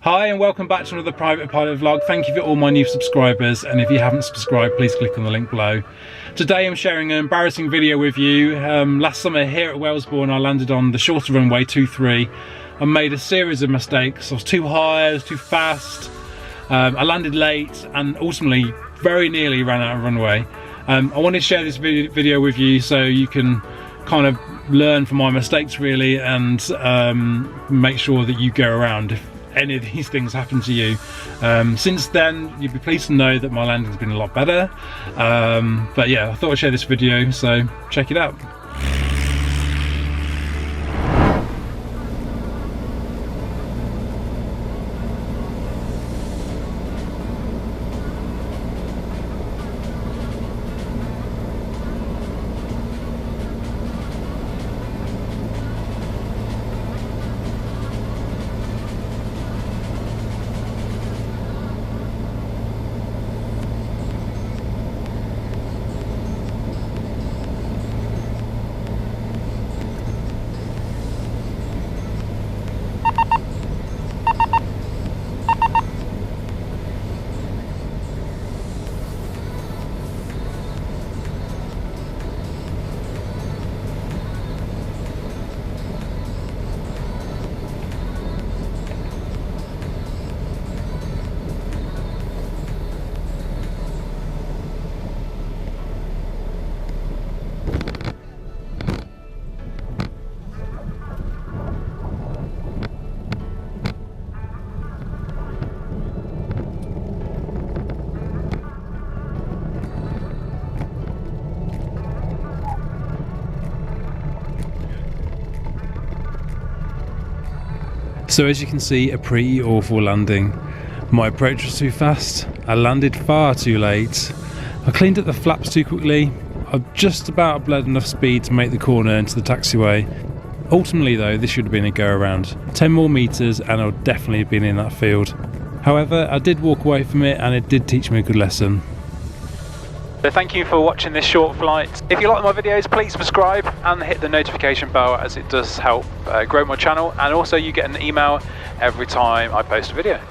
Hi and welcome back to another private pilot vlog. Thank you for all my new subscribers, and if you haven't subscribed, please click on the link below. Today I'm sharing an embarrassing video with you. Last summer here at Wellesbourne I landed on the shorter runway 23 and made a series of mistakes. I was too high, I was too fast, I landed late and ultimately very nearly ran out of runway. I wanted to share this video with you so you can kind of learn from my mistakes really, and make sure that you go around if any of these things happen to you. Since then you'd be pleased to know that my landing's been a lot better, but yeah, I thought I'd share this video, so check it out. So as you can see, a pretty awful landing. My approach was too fast, I landed far too late, I cleaned up the flaps too quickly, I've just about bled enough speed to make the corner into the taxiway. Ultimately though, this should have been a go around. 10 more metres and I would definitely have been in that field. However, I did walk away from it and it did teach me a good lesson. So thank you for watching this short flight. If you like my videos, please subscribe and hit the notification bell, as it does help grow my channel, and also you get an email every time I post a video.